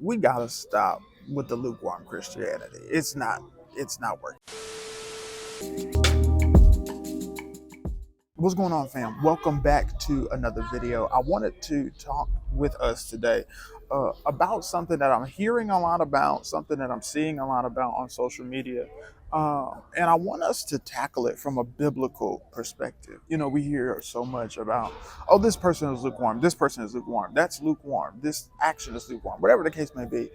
we gotta stop with the lukewarm Christianity. It's not working. What's going on, fam? Welcome back to another video. I wanted to talk with us today about something that I'm hearing a lot about, something that I'm seeing a lot about on social media. And I want us to tackle it from a biblical perspective. You know, we hear so much about, oh, this person is lukewarm, this person is lukewarm, that's lukewarm, this action is lukewarm, whatever the case may be.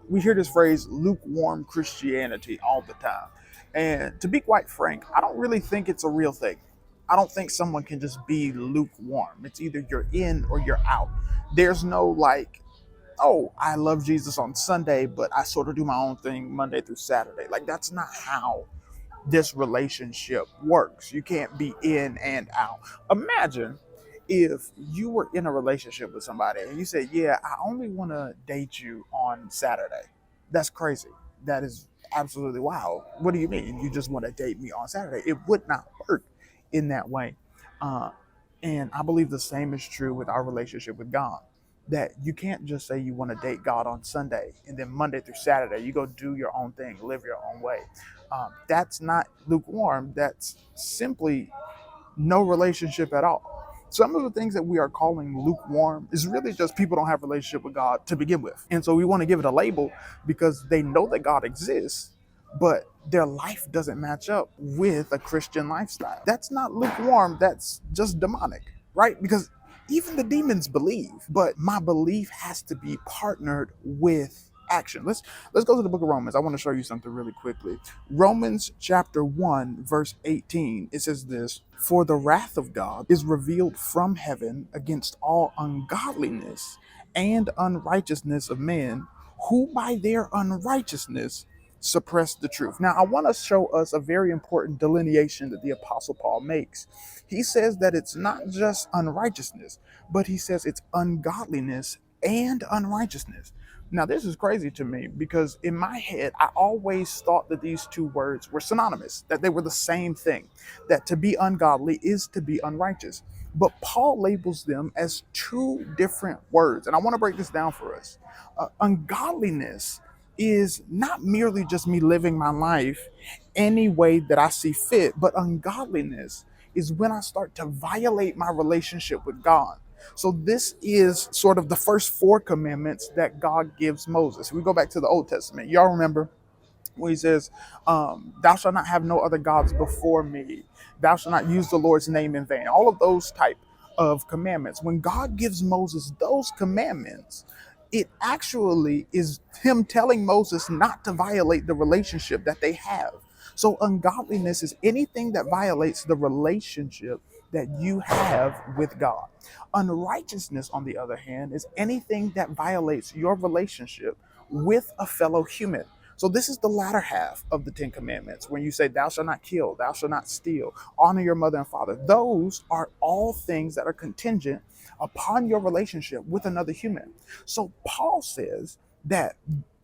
We hear this phrase, lukewarm Christianity, all the time. And to be quite frank, I don't really think it's a real thing. I don't think someone can just be lukewarm. It's either you're in or you're out. There's no like, oh, I love Jesus on Sunday, but I sort of do my own thing Monday through Saturday. Like, that's not how this relationship works. You can't be in and out. Imagine if you were in a relationship with somebody and you said, yeah, I only want to date you on Saturday. That's crazy. That is absolutely wild. What do you mean? You just want to date me on Saturday? It would not work in that way. Uh, and I believe the same is true with our relationship with God. That you can't just say you want to date God on Sunday and then Monday through Saturday you go do your own thing, live your own way. That's not lukewarm. That's simply no relationship at all. Some of the things that we are calling lukewarm is really just people don't have a relationship with God to begin with. And so we want to give it a label because they know that God exists, but their life doesn't match up with a Christian lifestyle. That's not lukewarm, that's just demonic, right? Because even the demons believe, but my belief has to be partnered with action. Let's go to the book of Romans. I want to show you something really quickly. Romans chapter 1 verse 18. It says this, "For the wrath of God is revealed from heaven against all ungodliness and unrighteousness of men, who by their unrighteousness suppress the truth." Now, I want to show us a very important delineation that the Apostle Paul makes. He says that it's not just unrighteousness, but he says it's ungodliness and unrighteousness. Now, this is crazy to me because in my head, I always thought that these two words were synonymous, that they were the same thing, that to be ungodly is to be unrighteous. But Paul labels them as two different words. And I want to break this down for us. Ungodliness is not merely just me living my life any way that I see fit, but ungodliness is when I start to violate my relationship with God. So this is sort of the first four commandments that God gives Moses. We go back to the Old Testament. Y'all remember where he says, thou shalt not have no other gods before me. Thou shalt not use the Lord's name in vain. All of those type of commandments. When God gives Moses those commandments, it actually is him telling Moses not to violate the relationship that they have. So ungodliness is anything that violates the relationship that you have with God. Unrighteousness, on the other hand, is anything that violates your relationship with a fellow human. So this is the latter half of the Ten Commandments, when you say, thou shalt not kill, thou shalt not steal, honor your mother and father. Those are all things that are contingent upon your relationship with another human. So Paul says that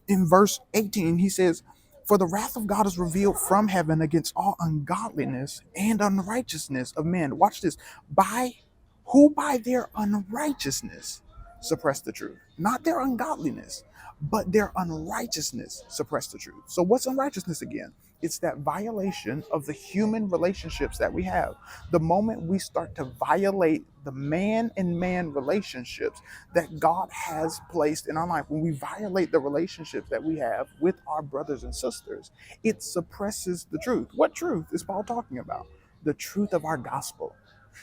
in verse 18, he says, "For the wrath of God is revealed from heaven against all ungodliness and unrighteousness of men." Watch this. By their unrighteousness suppress the truth. Not their ungodliness, but their unrighteousness suppress the truth. So what's unrighteousness again? It's that violation of the human relationships that we have. The moment we start to violate the man and man relationships that God has placed in our life, when we violate the relationships that we have with our brothers and sisters, it suppresses the truth. What truth is Paul talking about? The truth of our gospel.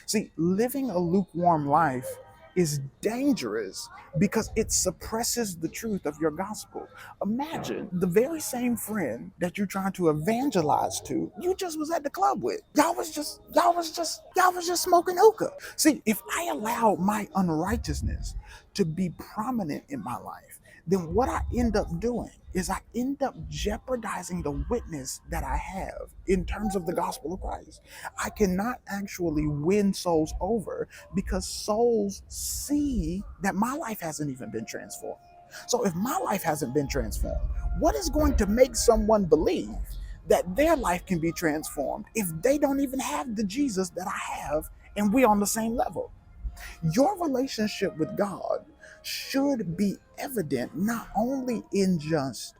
See, living a lukewarm life is dangerous because it suppresses the truth of your gospel. Imagine the very same friend that you're trying to evangelize to, you just was at the club with. Y'all was just smoking hookah. See, if I allow my unrighteousness to be prominent in my life, then what I end up doing is I end up jeopardizing the witness that I have in terms of the gospel of Christ. I cannot actually win souls over because souls see that my life hasn't even been transformed. So if my life hasn't been transformed, what is going to make someone believe that their life can be transformed if they don't even have the Jesus that I have and we're on the same level? Your relationship with God should be evident not only in just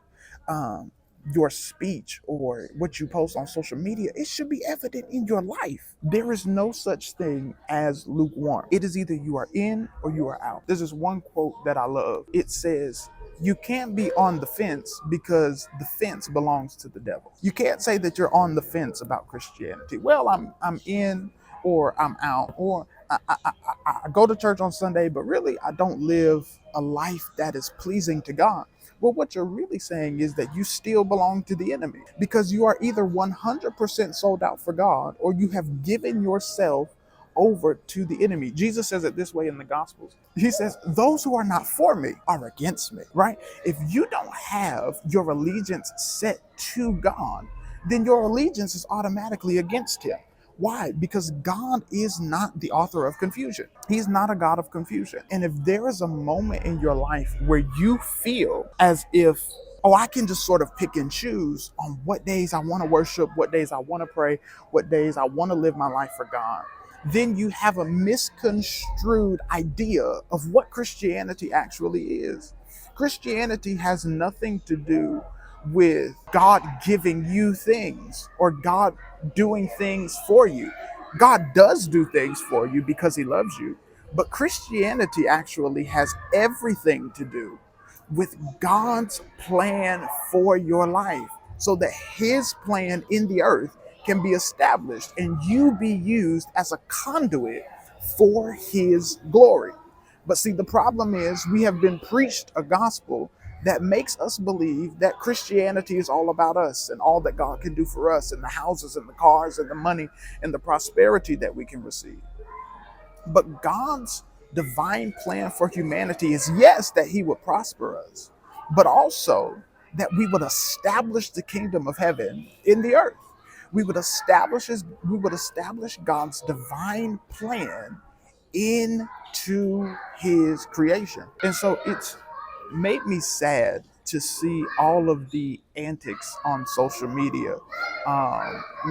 um, your speech or what you post on social media. It should be evident in your life. There is no such thing as lukewarm. It is either you are in or you are out. There's this one quote that I love. It says, you can't be on the fence because the fence belongs to the devil. You can't say that you're on the fence about Christianity. Well, I'm in or I'm out, or I go to church on Sunday, but really I don't live a life that is pleasing to God. Well, what you're really saying is that you still belong to the enemy, because you are either 100% sold out for God or you have given yourself over to the enemy. Jesus says it this way in the Gospels. He says, those who are not for me are against me, right? If you don't have your allegiance set to God, then your allegiance is automatically against him. Why? Because God is not the author of confusion. He's not a God of confusion. And if there is a moment in your life where you feel as if, oh, I can just sort of pick and choose on what days I want to worship, what days I want to pray, what days I want to live my life for God, then you have a misconstrued idea of what Christianity actually is. Christianity has nothing to do with God giving you things or God doing things for you. God does do things for you because he loves you. But Christianity actually has everything to do with God's plan for your life, so that his plan in the earth can be established and you be used as a conduit for his glory. But see, the problem is we have been preached a gospel that makes us believe that Christianity is all about us and all that God can do for us, and the houses and the cars and the money and the prosperity that we can receive. But God's divine plan for humanity is, yes, that he would prosper us, but also that we would establish the kingdom of heaven in the earth. We would establish God's divine plan into his creation. And so it's made me sad to see all of the antics on social media,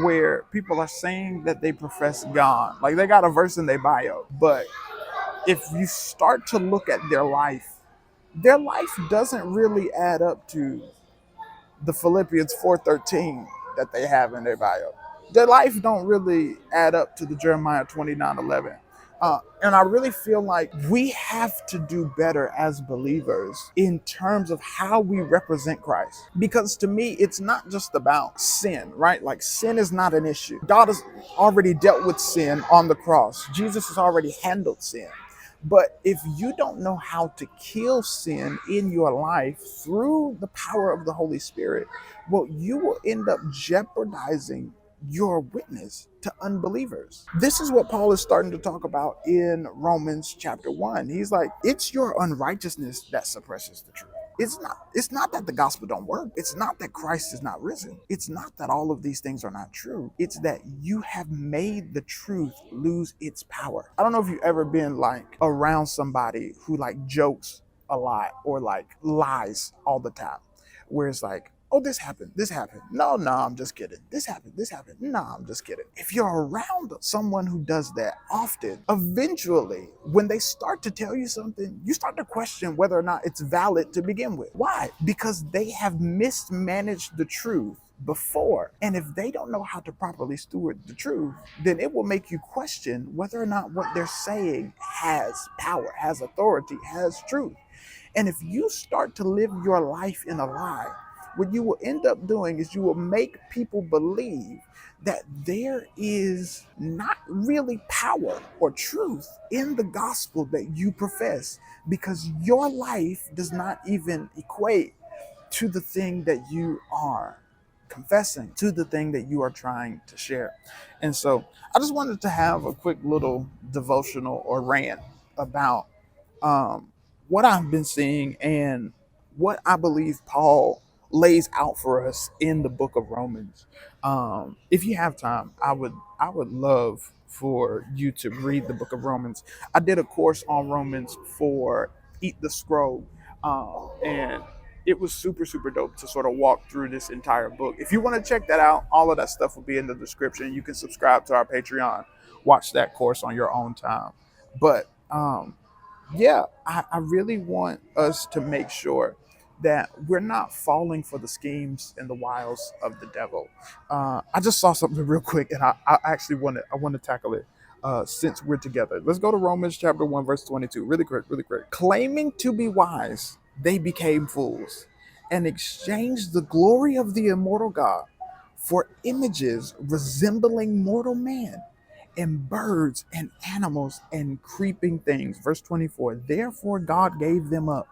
where people are saying that they profess God. Like, they got a verse in their bio, but if you start to look at their life doesn't really add up to the Philippians 4:13 that they have in their bio. Their life don't really add up to the Jeremiah 29:11. And I really feel like we have to do better as believers in terms of how we represent Christ. Because to me, it's not just about sin, right? Like, sin is not an issue. God has already dealt with sin on the cross. Jesus has already handled sin. But if you don't know how to kill sin in your life through the power of the Holy Spirit, well, you will end up jeopardizing your witness to unbelievers. This is what Paul is starting to talk about in Romans chapter 1. He's like, it's your unrighteousness that suppresses the truth. It's not that the gospel don't work. It's not that Christ is not risen. It's not that all of these things are not true. It's that you have made the truth lose its power. I don't know if you've ever been like around somebody who like jokes a lot or like lies all the time, where it's like, oh, this happened. This happened. No, I'm just kidding. This happened. This happened. No, I'm just kidding. If you're around someone who does that often, eventually, when they start to tell you something, you start to question whether or not it's valid to begin with. Why? Because they have mismanaged the truth before. And if they don't know how to properly steward the truth, then it will make you question whether or not what they're saying has power, has authority, has truth. And if you start to live your life in a lie, what you will end up doing is you will make people believe that there is not really power or truth in the gospel that you profess, because your life does not even equate to the thing that you are confessing, to the thing that you are trying to share. And so I just wanted to have a quick little devotional or rant about what I've been seeing and what I believe Paul lays out for us in the book of Romans. If you have time, I would love for you to read the book of Romans. I did a course on Romans for Eat the Scroll, and it was super, super dope to sort of walk through this entire book. If you want to check that out, all of that stuff will be in the description. You can subscribe to our Patreon, watch that course on your own time. But yeah, I really want us to make sure that we're not falling for the schemes and the wiles of the devil. I just saw something real quick, and I actually want to tackle it since we're together. Let's go to Romans chapter 1, verse 22. Really quick, really quick. Claiming to be wise, they became fools and exchanged the glory of the immortal God for images resembling mortal man and birds and animals and creeping things. Verse 24, therefore God gave them up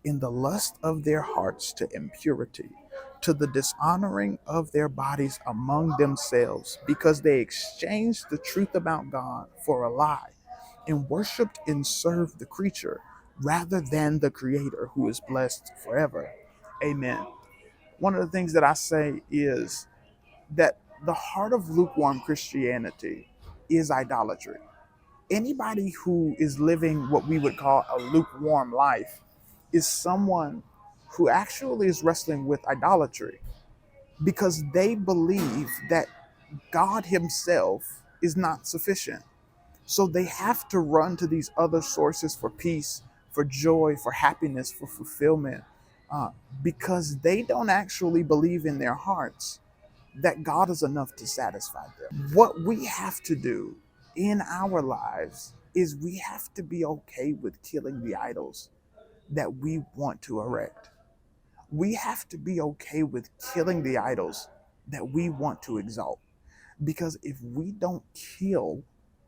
in the lust of their hearts to impurity, to the dishonoring of their bodies among themselves, because they exchanged the truth about God for a lie and worshiped and served the creature rather than the creator, who is blessed forever. Amen. One of the things that I say is that the heart of lukewarm Christianity is idolatry. Anybody who is living what we would call a lukewarm life is someone who actually is wrestling with idolatry because they believe that God Himself is not sufficient. So they have to run to these other sources for peace, for joy, for happiness, for fulfillment, uh, because they don't actually believe in their hearts that God is enough to satisfy them. What we have to do in our lives is we have to be okay with killing the idols that we want to erect. We have to be okay with killing the idols that we want to exalt. Because if we don't kill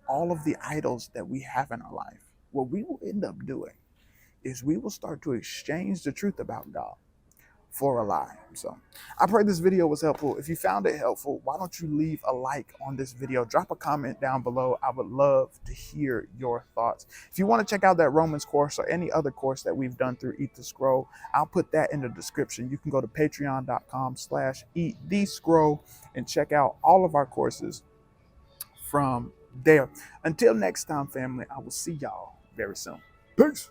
all of the idols that we have in our life, what we will end up doing is we will start to exchange the truth about God for a lie. So I pray this video was helpful. If you found it helpful, why don't you leave a like on this video? Drop a comment down below. I would love to hear your thoughts. If you want to check out that Romans course or any other course that we've done through Eat the Scroll, I'll put that in the description. You can go to patreon.com/eat the scroll and check out all of our courses from there. Until next time, family, I will see y'all very soon. Peace.